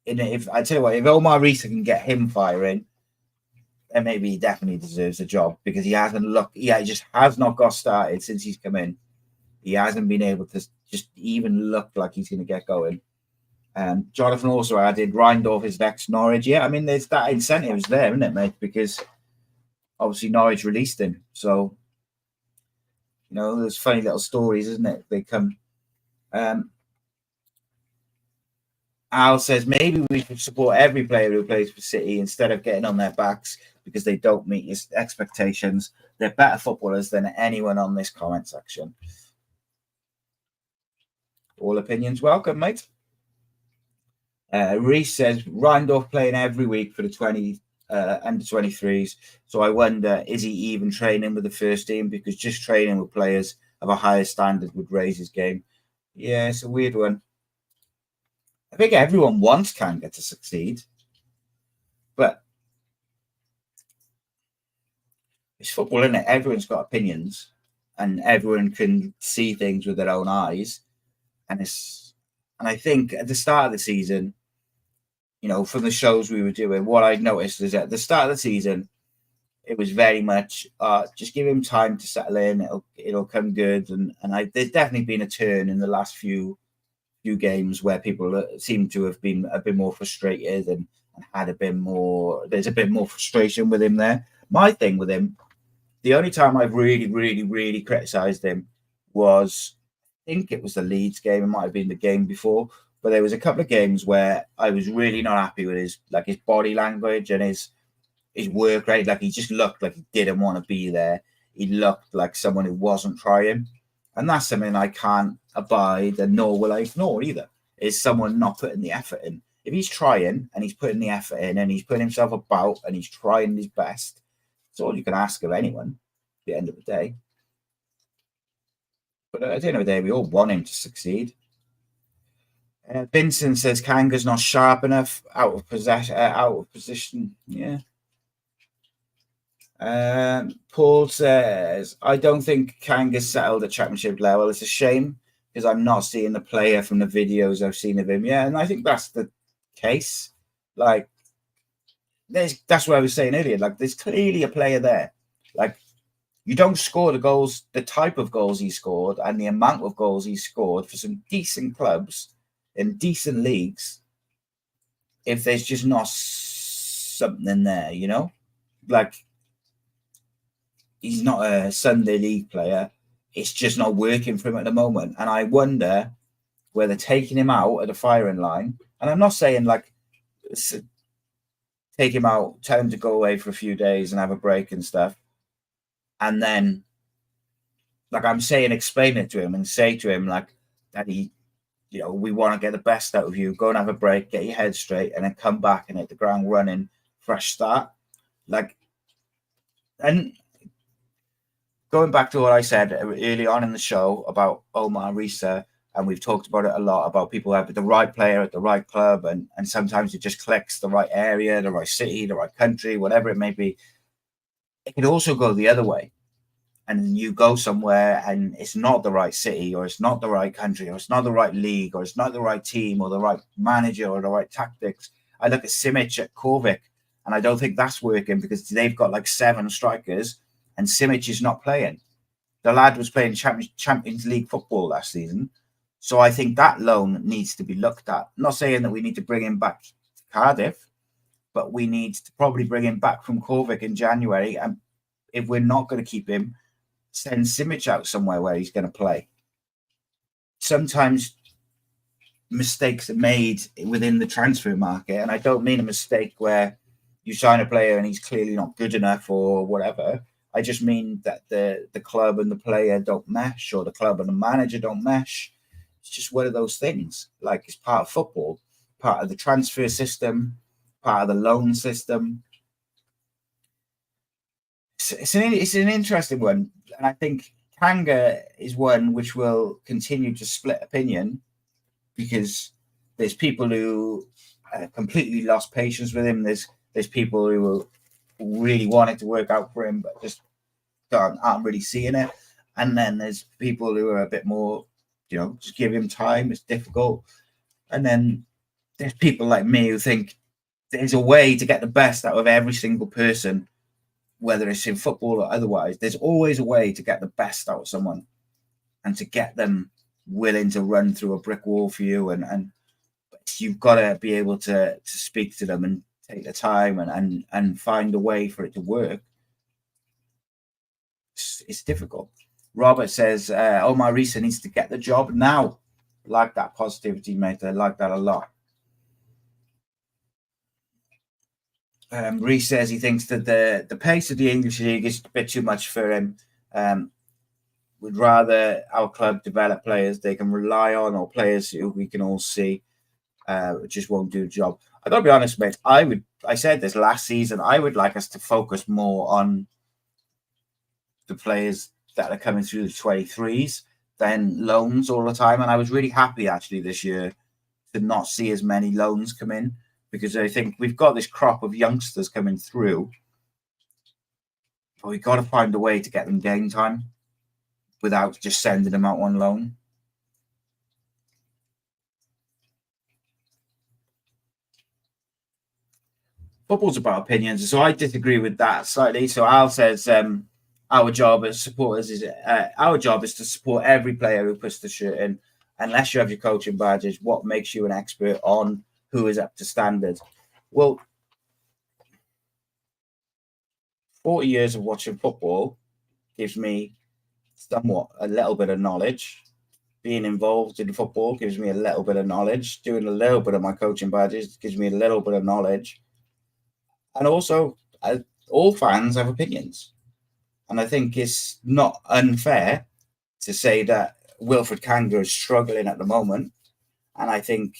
And if I tell you what, if Omar Riza can get him firing, then maybe he definitely deserves a job, because he just has not got started since he's come in. He hasn't been able to just even look like he's going to get going. Jonathan also added Reindorf is next Norwich. Yeah, I mean, there's that incentive is there, isn't it, mate? Because obviously Norwich released him. So, you know, there's funny little stories, isn't it? They come. Al says maybe we should support every player who plays for City instead of getting on their backs because they don't meet his expectations. They're better footballers than anyone on this comment section. All opinions welcome, mate. Reese says Reindorf playing every week for the under 23s. So I wonder, is he even training with the first team? Because just training with players of a higher standard would raise his game. Yeah, it's a weird one. I think everyone wants Kanga to succeed, but it's football, isn't it? Everyone's got opinions, and everyone can see things with their own eyes. And I think at the start of the season, you know, from the shows we were doing, what I noticed is at the start of the season, it was very much just give him time to settle in. It'll come good, and there's definitely been a turn in the last few games where people seem to have been a bit more frustrated and had a bit more. There's a bit more frustration with him there. My thing with him, the only time I've really criticised him was, I think it was the Leeds game. It might have been the game before, but there was a couple of games where I was really not happy with his body language and his work rate. Like, he just looked like he didn't want to be there. He looked like someone who wasn't trying. And that's something I can't abide, and nor will I ignore either, is someone not putting the effort in. If he's trying and he's putting the effort in and he's putting himself about and he's trying his best, it's all you can ask of anyone at the end of the day. But at the end of the day, we all want him to succeed. Vincent says Kanga's not sharp enough, out of position. Yeah. Paul says, I don't think Kanga's settled at Championship level. It's a shame because I'm not seeing the player from the videos I've seen of him. Yeah, and I think that's the case. Like, that's what I was saying earlier. Like, there's clearly a player there. Like, you don't score the goals, the type of goals he scored and the amount of goals he scored for some decent clubs in decent leagues if there's just not something there, you know? Like, he's not a Sunday league player. It's just not working for him at the moment. And I wonder whether taking him out at the firing line, and I'm not saying like take him out, tell him to go away for a few days and have a break and stuff. And then, like I'm saying, explain it to him and say to him, like, Daddy, you know, we want to get the best out of you. Go and have a break, get your head straight, and then come back and hit the ground running, fresh start. Like, and going back to what I said early on in the show about Omar Riza, and we've talked about it a lot, about people having the right player at the right club, and sometimes it just clicks, the right area, the right city, the right country, whatever it may be. It can also go the other way. And you go somewhere and it's not the right city, or it's not the right country, or it's not the right league, or it's not the right team, or the right manager, or the right tactics. I look at Simic at Corvik, and I don't think that's working because they've got like 7 strikers and Simic is not playing. The lad was playing Champions League football last season. So I think that loan needs to be looked at. I'm not saying that we need to bring him back to Cardiff, but we need to probably bring him back from Corvik in January. And if we're not going to keep him, send Simic out somewhere where he's going to play. Sometimes mistakes are made within the transfer market. And I don't mean a mistake where you sign a player and he's clearly not good enough or whatever. I just mean that the club and the player don't mesh, or the club and the manager don't mesh. It's just one of those things. Like, it's part of football, part of the transfer system, part of the loan system. It's an interesting one. And I think Kanga is one which will continue to split opinion because there's people who completely lost patience with him. There's people who really wanted to work out for him, but just aren't really seeing it. And then there's people who are a bit more, just give him time. It's difficult. And then there's people like me who think there's a way to get the best out of every single person, whether it's in football or otherwise. There's always a way to get the best out of someone and to get them willing to run through a brick wall for you. And you've got to be able to speak to them and take the time and find a way for it to work. It's difficult. Robert says, Omar Riza needs to get the job now. Like that positivity, mate. I like that a lot. Reese says he thinks that the pace of the English league is a bit too much for him. Would rather our club develop players they can rely on, or players who we can all see just won't do the job. I gotta be honest, mate. I said this last season. I would like us to focus more on the players that are coming through the 23s than loans all the time. And I was really happy actually this year to not see as many loans come in, because I think we've got this crop of youngsters coming through, but we've got to find a way to get them game time without just sending them out on loan. Football's about opinions, so I disagree with that slightly. So Al says our job as supporters is to support every player who puts the shirt in. Unless you have your coaching badges, what makes you an expert on who is up to standard? Well, 40 years of watching football gives me somewhat a little bit of knowledge. Being involved in football gives me a little bit of knowledge. Doing a little bit of my coaching badges gives me a little bit of knowledge. And also, all fans have opinions. And I think it's not unfair to say that Wilfred Kanga is struggling at the moment. And I think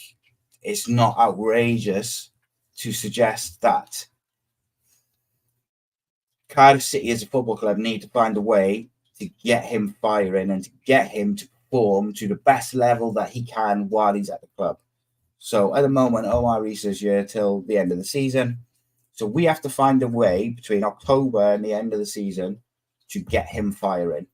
it's not outrageous to suggest that Cardiff City as a football club need to find a way to get him firing and to get him to perform to the best level that he can while he's at the club. So at the moment, Omar Riza's here till the end of the season. So we have to find a way between October and the end of the season to get him firing,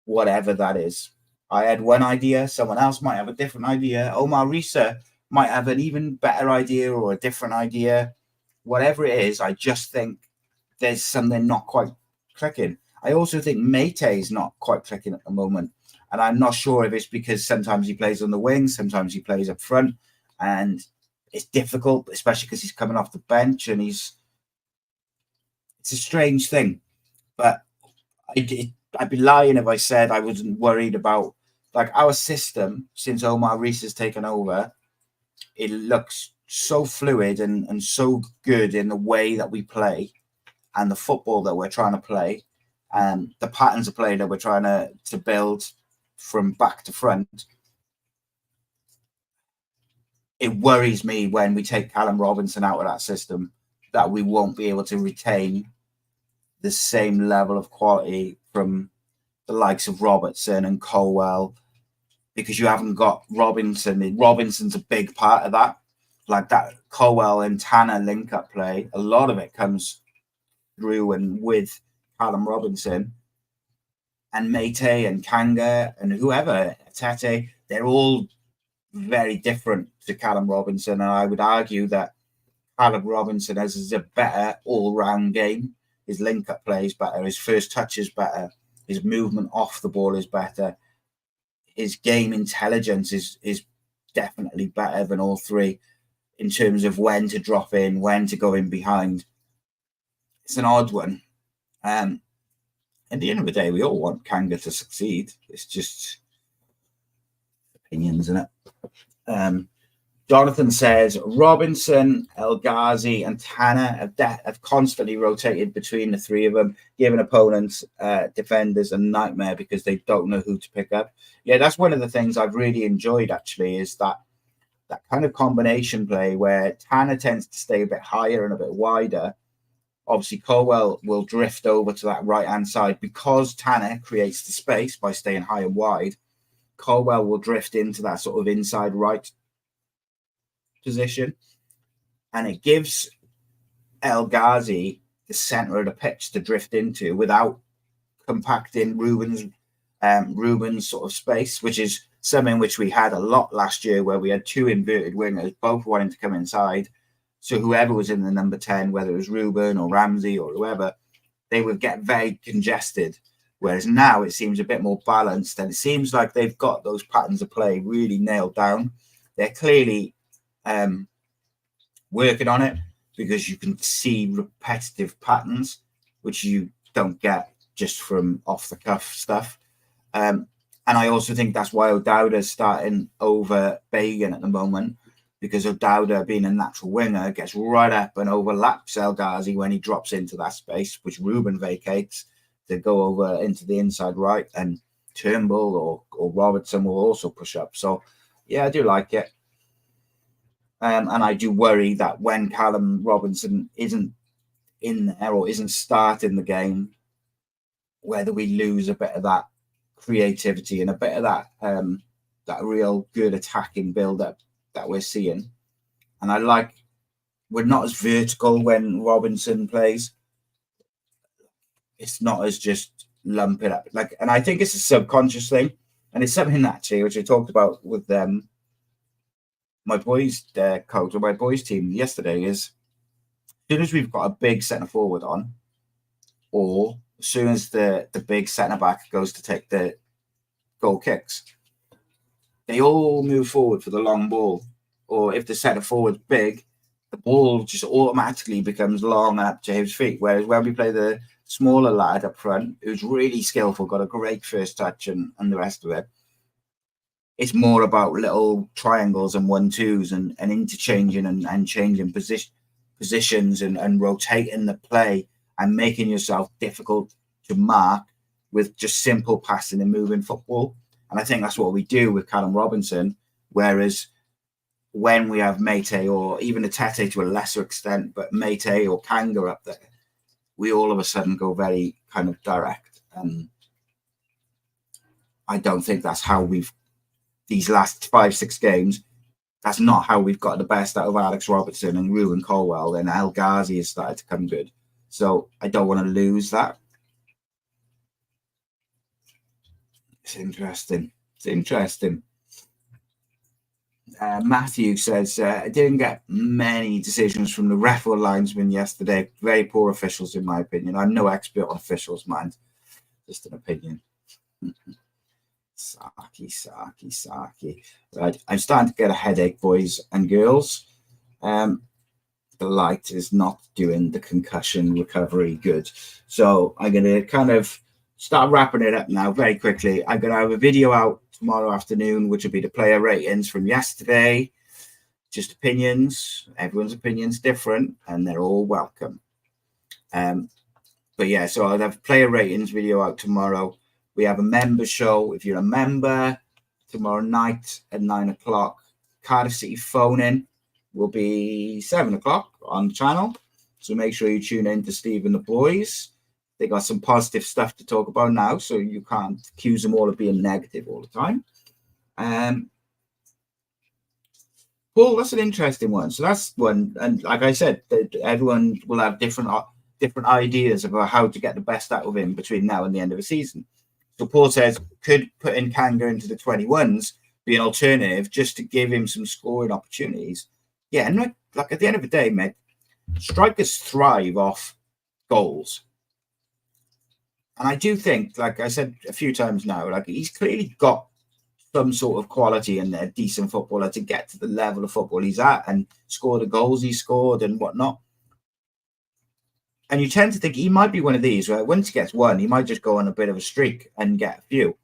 whatever that is. I had one idea. Someone else might have a different idea. Omar Riza might have an even better idea or a different idea. Whatever it is, I just think there's something not quite clicking. I also think Mate is not quite clicking at the moment. And I'm not sure if it's because sometimes he plays on the wing, sometimes he plays up front. And it's difficult, especially because he's coming off the bench and it's a strange thing. But I'd be lying if I said I wasn't worried about, like, our system since Omar Riza's taken over. It looks so fluid and so good in the way that we play and the football that we're trying to play and the patterns of play that we're trying to build from back to front. It worries me when we take Callum Robinson out of that system that we won't be able to retain the same level of quality from the likes of Robertson and Colwell, because you haven't got Robinson. Robinson's a big part of that. Like that Colwell and Tanner link-up play, a lot of it comes through and with Callum Robinson. And Mate and Kanga and whoever, Tete, they're all very different to Callum Robinson. And I would argue that Callum Robinson has a better all-round game. His link-up play is better. His first touch is better. His movement off the ball is better. His game intelligence is definitely better than all three in terms of when to drop in, when to go in behind. It's an odd one. At the end of the day, we all want Kanga to succeed. It's just opinions, isn't it? Jonathan says Robinson, El Ghazi, and Tanner have constantly rotated between the three of them, giving opponents, defenders, a nightmare because they don't know who to pick up. Yeah, that's one of the things I've really enjoyed, actually, is that kind of combination play where Tanner tends to stay a bit higher and a bit wider. Obviously, Colwell will drift over to that right-hand side because Tanner creates the space by staying high and wide. Colwell will drift into that sort of inside right position, and it gives El Ghazi the centre of the pitch to drift into without compacting Ruben's sort of space, which is something which we had a lot last year, where we had two inverted wingers, both wanting to come inside. So whoever was in the number 10, whether it was Ruben or Ramsey or whoever, they would get very congested. Whereas now it seems a bit more balanced, and it seems like they've got those patterns of play really nailed down. They're clearly working on it, because you can see repetitive patterns, which you don't get just from off-the-cuff stuff. And I also think that's why O'Dowda's starting over Bagan at the moment, because O'Dowda, being a natural winger, gets right up and overlaps El Ghazi when he drops into that space, which Ruben vacates to go over into the inside right, and Turnbull or Robertson will also push up. So, yeah, I do like it. And I do worry that when Callum Robinson isn't in there or isn't starting the game, whether we lose a bit of that creativity and a bit of that real good attacking build-up that we're seeing. And we're not as vertical when Robinson plays. It's not as just lump it up. And I think it's a subconscious thing. And it's something actually, which I talked about with my boys' coach or my boys' team yesterday, is as soon as we've got a big centre forward on, or as soon as the big centre back goes to take the goal kicks, they all move forward for the long ball. Or if the centre forward's big, the ball just automatically becomes long up to his feet. Whereas when we play the smaller lad up front, who's really skillful, got a great first touch and the rest of it, it's more about little triangles and 1-2s and interchanging and changing positions and rotating the play and making yourself difficult to mark with just simple passing and moving football. And I think that's what we do with Callum Robinson. Whereas when we have Mate or even Atete to a lesser extent, but Mate or Kanga up there, we all of a sudden go very kind of direct. I don't think that's how these last 5-6 games, that's not how we've got the best out of Alex Robertson and Ruben Colwell. And El Ghazi has started to come good. So I don't want to lose that. It's interesting. Matthew says, I didn't get many decisions from the ref or linesman yesterday. Very poor officials, in my opinion. I'm no expert on officials, mind. Just an opinion. Saki. Right, I'm starting to get a headache, boys and girls. The light is not doing the concussion recovery good. So I'm going to kind of start wrapping it up now very quickly. I'm going to have a video out tomorrow afternoon, which will be the player ratings from yesterday. Just opinions. Everyone's opinion's different, and they're all welcome. But yeah, so I'll have player ratings video out tomorrow. We have a member show. If you're a member, tomorrow night at 9 o'clock. Cardiff City phone-in will be 7 o'clock on the channel. So make sure you tune in to Steve and the boys. They got some positive stuff to talk about now, so you can't accuse them all of being negative all the time. Paul, that's an interesting one. So that's one, and like I said, everyone will have different ideas about how to get the best out of him between now and the end of the season. So Paul says, could putting Kanga into the 21s be an alternative just to give him some scoring opportunities? Yeah, and like at the end of the day, mate, strikers thrive off goals. And I do think, like I said a few times now, like he's clearly got some sort of quality in there, decent footballer to get to the level of football he's at and score the goals he scored and whatnot. And you tend to think he might be one of these, where once he gets one, he might just go on a bit of a streak and get a few.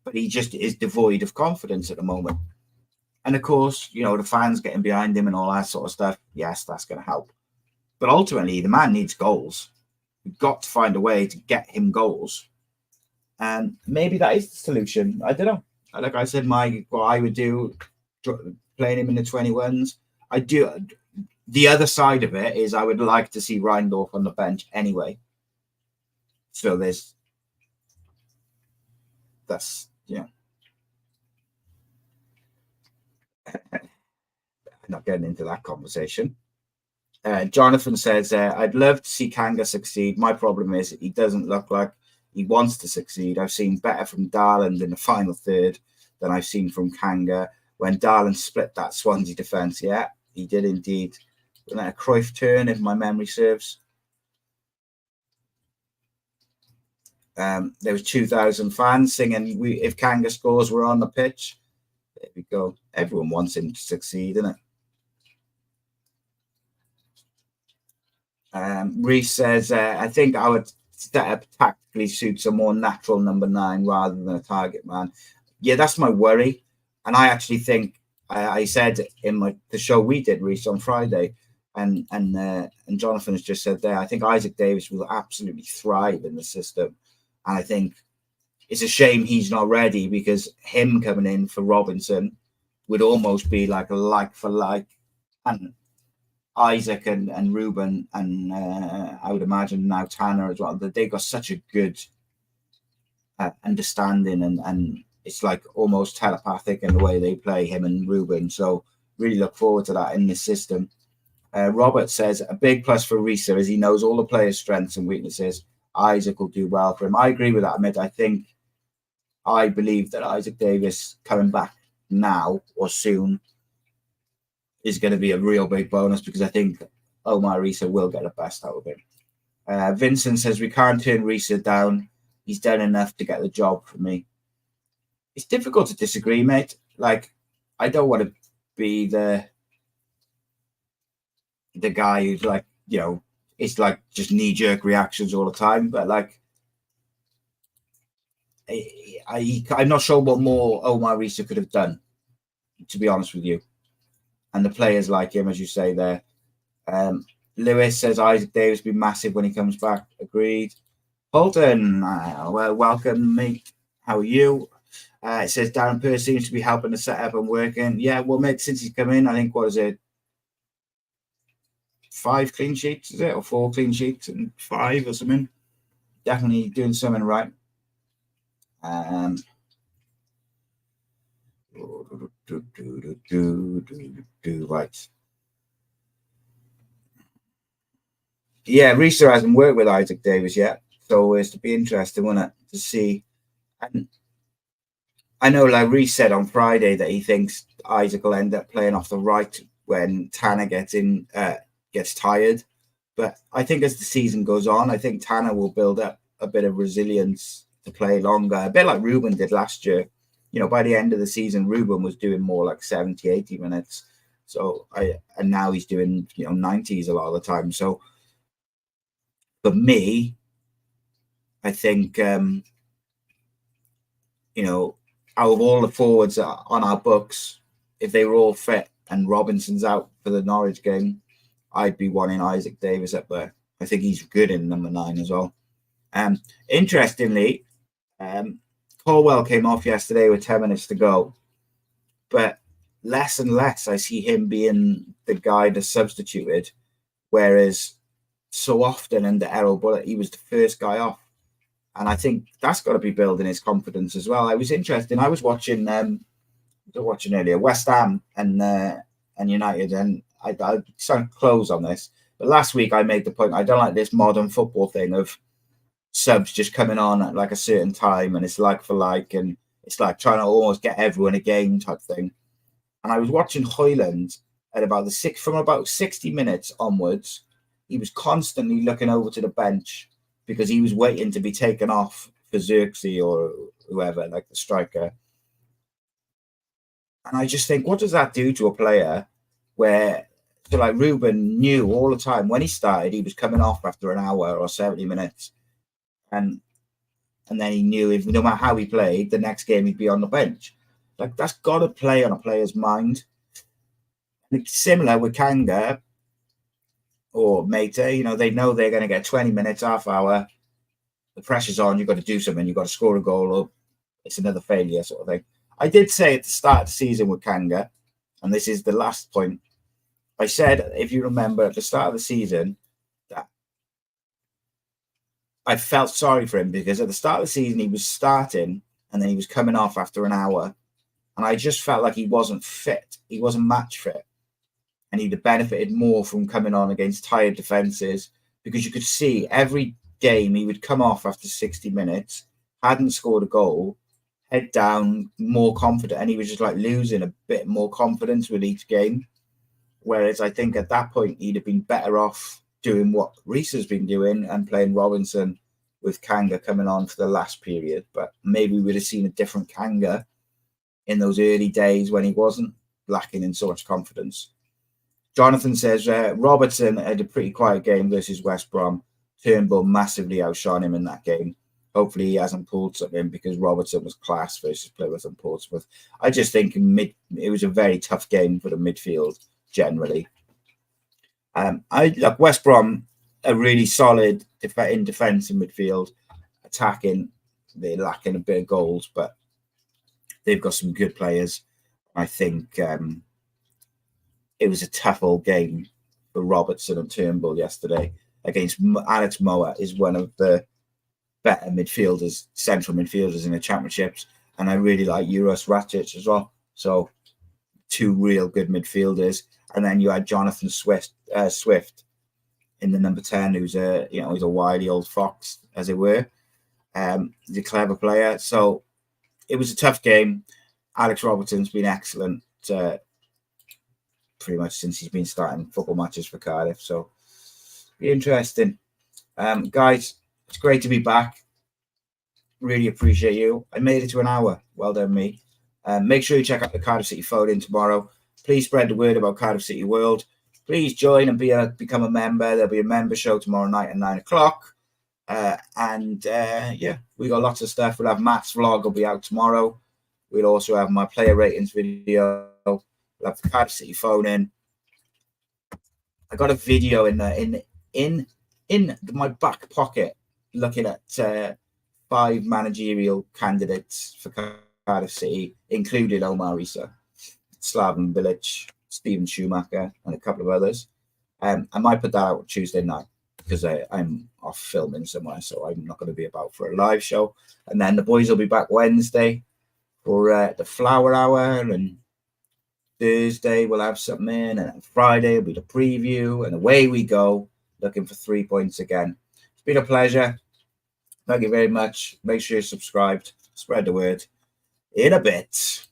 But he just is devoid of confidence at the moment. And of course, you know, the fans getting behind him and all that sort of stuff, yes, that's going to help. But ultimately, the man needs goals. We've got to find a way to get him goals. And maybe that is the solution. I don't know. Like I said, what I would do, playing him in the 21s, I do. The other side of it is I would like to see Reindorf on the bench anyway. So that's, yeah. Not getting into that conversation. Jonathan says, I'd love to see Kanga succeed. My problem is he doesn't look like he wants to succeed. I've seen better from Darland in the final third than I've seen from Kanga when Darland split that Swansea defence. Yeah, he did indeed. And then a Cruyff turn, if my memory serves. There was 2,000 fans singing, if Kanga scores, we're on the pitch. There we go. Everyone wants him to succeed, isn't it? Reese says, I think I would setup tactically suits a more natural number 9 rather than a target man. Yeah, that's my worry. And I actually think I said in the show we did, Reese, on Friday, and Jonathan has just said there, I think Isaac Davis will absolutely thrive in the system. And I think it's a shame he's not ready, because him coming in for Robinson would almost be like a like for like. And Isaac and Ruben and I would imagine now Tanner as well, that they got such a good understanding and it's like almost telepathic in the way they play, him and Ruben. So really look forward to that in this system. Robert says a big plus for Riza is he knows all the players' strengths and weaknesses. Isaac will do well for him. I agree with that, Amit. I believe that Isaac Davis coming back now or soon is going to be a real big bonus, because I think Omar Riza will get the best out of him. Vincent says we can't turn Riza down. He's done enough to get the job for me. It's difficult to disagree, mate. Like, I don't want to be the guy who's like, it's like just knee-jerk reactions all the time. But like, I'm not sure what more Omar Riza could have done, to be honest with you. And the players like him, as you say there. Lewis says Isaac Davis will be massive when he comes back. Agreed. Holton, well, welcome, mate. How are you? It says Darren Pearce seems to be helping the setup and working. Yeah, well, mate, since he's come in, I think, what is it? 5 clean sheets, is it? Or 4 clean sheets and 5 or something? Definitely doing something right. Right. Yeah, Riza hasn't worked with Isaac Davis yet, so it's to be interesting, wouldn't it, to see. And I know, like Reece said on Friday, that he thinks Isaac will end up playing off the right when Tanner gets tired. But I think as the season goes on, I think Tanner will build up a bit of resilience to play longer, a bit like Ruben did last year. By the end of the season, Ruben was doing more like 70, 80 minutes. And now he's doing 90s a lot of the time. So for me, I think out of all the forwards on our books, if they were all fit and Robinson's out for the Norwich game, I'd be wanting Isaac Davis up there. I think he's good in number 9 as well. Interestingly, Colwell came off yesterday with 10 minutes to go, but less and less I see him being the guy that's substituted, whereas so often under Errol Bullock, he was the first guy off. And I think that's got to be building his confidence as well. I was interested. I was watching earlier West Ham and United, and I sound close on this. But last week I made the point I don't like this modern football thing of subs just coming on at like a certain time, and it's like for like, and it's like trying to almost get everyone a game type thing. And I was watching Højlund at about from about 60 minutes onwards. He was constantly looking over to the bench because he was waiting to be taken off for Xerxes or whoever, like the striker. And I just think, what does that do to a player where, so like Ruben knew all the time when he started, he was coming off after an hour or 70 minutes. And then he knew if no matter how he played, the next game he'd be on the bench. Like, that's got to play on a player's mind. And it's similar with Kanga or Mate. They know they're going to get 20 minutes, half hour. The pressure's on. You've got to do something. You've got to score a goal, or it's another failure sort of thing. I did say at the start of the season with Kanga, and this is the last point, I said, if you remember, at the start of the season, that I felt sorry for him because at the start of the season, he was starting and then he was coming off after an hour. And I just felt like he wasn't fit. He wasn't match fit. And he'd have benefited more from coming on against tired defences, because you could see every game he would come off after 60 minutes, hadn't scored a goal, head down, more confident, and he was just like losing a bit more confidence with each game. Whereas I think at that point he'd have been better off doing what Riza's been doing and playing Robinson with Kanga coming on for the last period. But maybe we'd have seen a different Kanga in those early days when he wasn't lacking in so much confidence. Jonathan says Robertson had a pretty quiet game versus West Brom. Turnbull massively outshone him in that game. Hopefully he hasn't pulled something, because Robertson was class versus Plymouth and Portsmouth. I just think it was a very tough game for the midfield generally. West Brom are really solid in defence and midfield. Attacking, they're lacking a bit of goals, but they've got some good players. I think it was a tough old game for Robertson and Turnbull yesterday against Alex Moa. Is one of the better midfielders, central midfielders in the championships, and I really like Uros Rakic as well. So 2 real good midfielders, and then you had Jonathan Swift in the number 10, who's he's a wily old fox, as it were. He's a clever player. So it was a tough game. Alex Robertson's been excellent pretty much since he's been starting football matches for Cardiff. So be interesting. Guys, it's great to be back. Really appreciate you. I made it to an hour. Well done, me. Make sure you check out the Cardiff City phone-in tomorrow. Please spread the word about Cardiff City World. Please join and become a member. There'll be a member show tomorrow night at 9 o'clock. We got lots of stuff. We'll have Matt's vlog will be out tomorrow. We'll also have my player ratings video. We'll have the Cardiff City phone-in. I got a video in my back pocket looking at 5 managerial candidates for Cardiff City, including Omar Riza, Slaven Bilic, Steven Schumacher, and a couple of others. I might put that out Tuesday night, because I'm off filming somewhere, so I'm not going to be about for a live show. And then the boys will be back Wednesday for the Flower Hour, and Thursday we'll have something in, and then Friday will be the preview, and away we go, looking for 3 points again. It's been a pleasure. Thank you very much. Make sure you're subscribed. Spread the word. In a bit.